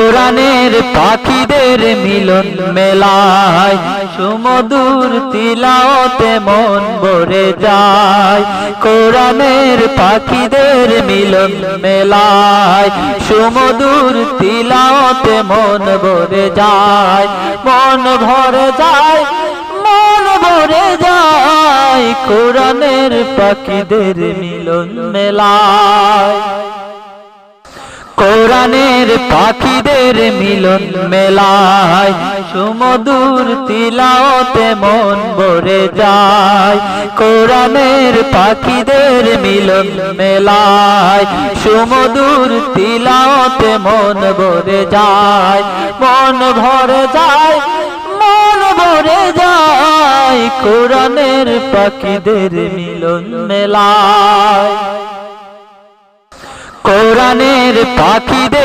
কোরআনের পাখিদের মিলন মেলায় সুমধুর তিলাওয়াতে মন ভরে যায়। কোরআনের পাখিদের মিলন মেলায় সুমধুর তিলাওয়াতে মন ভরে যায়, মন ভরে যায়, মন ভরে যায়। কোরআনের পাখিদের মিলন মেলায়, কোরআনের পাখিদের মিলন মেলায় সুমধুর তিলাওয়াতে মন ভরে যায়। কোরআনের পাখিদের মিলন মেলায় সুমধুর তিলাওয়াতে মন ভরে যায়, মন ভরে যায়, মন ভরে যায়। কোরআনের পাখিদের মিলন মেলায়, কোরআনের পাখিদের